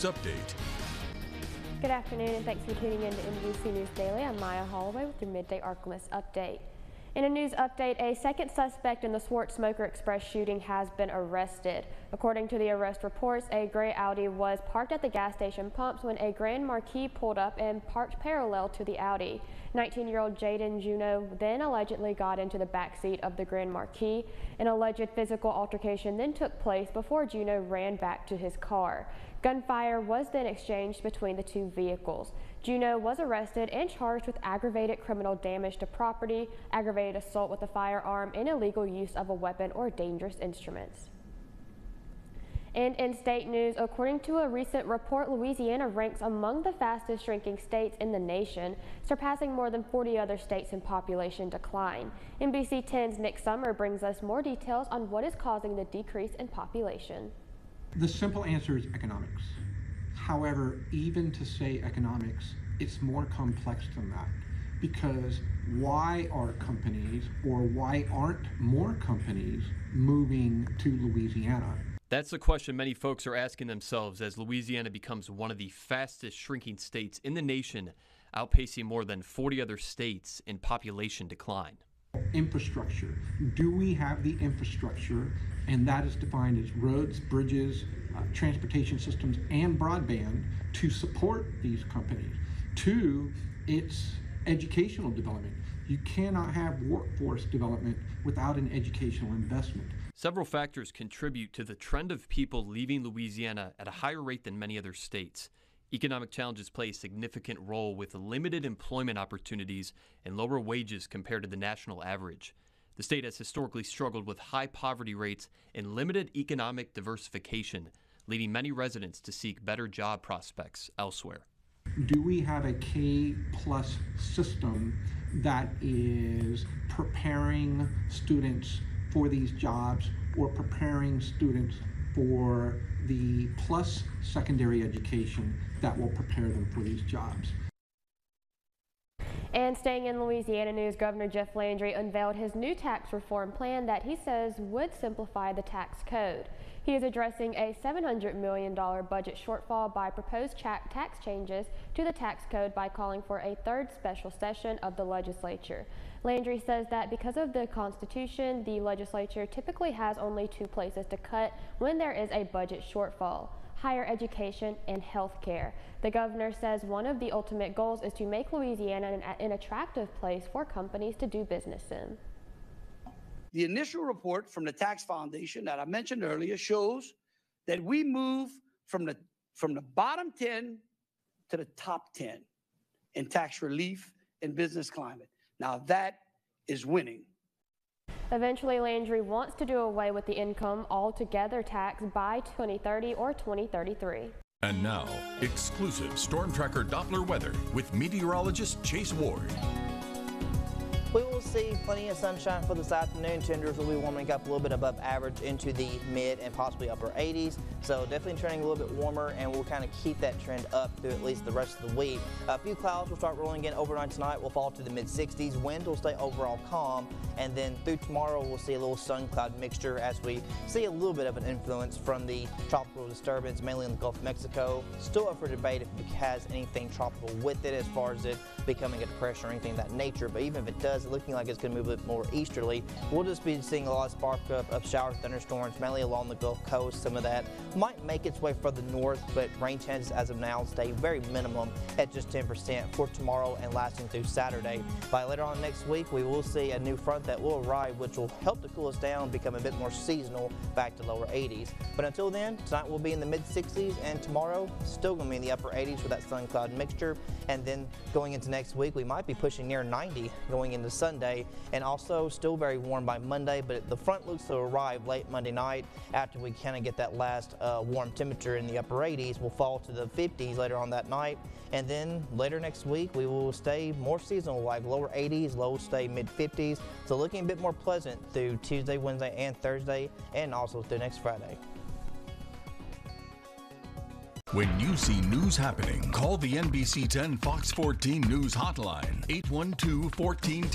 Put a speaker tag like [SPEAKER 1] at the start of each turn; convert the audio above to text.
[SPEAKER 1] News Update.
[SPEAKER 2] Good afternoon and thanks for tuning in to NBC News Daily. I'm Maya Holloway with your Midday Ark-La-Miss update. In a news update, a second suspect in the Swartz Smoker Express shooting has been arrested. According to the arrest reports, a gray Audi was parked at the gas station pumps when a Grand Marquis pulled up and parked parallel to the Audi. 19-year-old Jaden Juneau then allegedly got into the backseat of the Grand Marquis. An alleged physical altercation then took place before Juneau ran back to his car. Gunfire was then exchanged between the two vehicles. Juneau was arrested and charged with aggravated criminal damage to property, aggravated assault with a firearm, and illegal use of a weapon or dangerous instruments. And in state news, according to a recent report, Louisiana ranks among the fastest shrinking states in the nation, surpassing more than 40 other states in population decline. NBC 10's Nick Summer brings us more details on what is causing the decrease in population.
[SPEAKER 3] The simple answer is economics. However, even to say economics, it's more complex than that. Because why are companies, or why aren't more companies, moving to Louisiana?
[SPEAKER 4] That's the question many folks are asking themselves as Louisiana becomes one of the fastest shrinking states in the nation, outpacing more than 40 other states in population decline.
[SPEAKER 3] Infrastructure. Do we have the infrastructure? And that is defined as roads, bridges, transportation systems, and broadband to support these companies. Two, it's educational development. You cannot have workforce development without an educational investment.
[SPEAKER 4] Several factors contribute to the trend of people leaving Louisiana at a higher rate than many other states. Economic challenges play a significant role with limited employment opportunities and lower wages compared to the national average. The state has historically struggled with high poverty rates and limited economic diversification, leading many residents to seek better job prospects elsewhere.
[SPEAKER 3] Do we have a K-plus system that is preparing students for these jobs or preparing students for the plus secondary education that will prepare them for these jobs?
[SPEAKER 2] And staying in Louisiana news, Governor Jeff Landry unveiled his new tax reform plan that he says would simplify the tax code. He is addressing a $700 million budget shortfall by proposed tax changes to the tax code by calling for a third special session of the legislature. Landry says that because of the Constitution, the legislature typically has only two places to cut when there is a budget shortfall: higher education and health care. The governor says one of the ultimate goals is to make Louisiana an attractive place for companies to do business in.
[SPEAKER 5] The initial report from the Tax Foundation that I mentioned earlier shows that we move from the bottom 10 to the top 10 in tax relief and business climate. Now that is winning.
[SPEAKER 2] Eventually, Landry wants to do away with the income altogether tax by 2030 or 2033.
[SPEAKER 1] And now, exclusive Storm Tracker Doppler weather with meteorologist Chase Ward.
[SPEAKER 6] We will see plenty of sunshine for this afternoon. Temperatures will be warming up a little bit above average into the mid and possibly upper 80s. So definitely turning a little bit warmer, and we'll kind of keep that trend up through at least the rest of the week. A few clouds will start rolling in overnight tonight. We'll fall to the mid 60s. Wind will stay overall calm, and then through tomorrow we'll see a little sun cloud mixture as we see a little bit of an influence from the tropical disturbance, mainly in the Gulf of Mexico. Still up for debate if it has anything tropical with it as far as it becoming a depression or anything of that nature. But even if it does, it's looking like it's going to move a bit more easterly. We'll just be seeing a lot of spark up of showers, thunderstorms, mainly along the Gulf Coast. Some of that might make its way further north, but rain chances as of now stay very minimum at just 10% for tomorrow and lasting through Saturday. By later on next week, we will see a new front that will arrive, which will help to cool us down, become a bit more seasonal, back to lower 80s. But until then, tonight we'll be in the mid 60s, and tomorrow still going to be in the upper 80s with that sun cloud mixture. And then going into next week, we might be pushing near 90 going into Sunday, and also still very warm by Monday, but the front looks to arrive late Monday night after we kind of get that last warm temperature in the upper 80s. We'll fall to the 50s later on that night, and then later next week we will stay more seasonal, like lower 80s, lows stay mid 50s, so looking a bit more pleasant through Tuesday, Wednesday, and Thursday, and also through next Friday.
[SPEAKER 1] When you see news happening, call the NBC 10 Fox 14 News Hotline, 812-1410.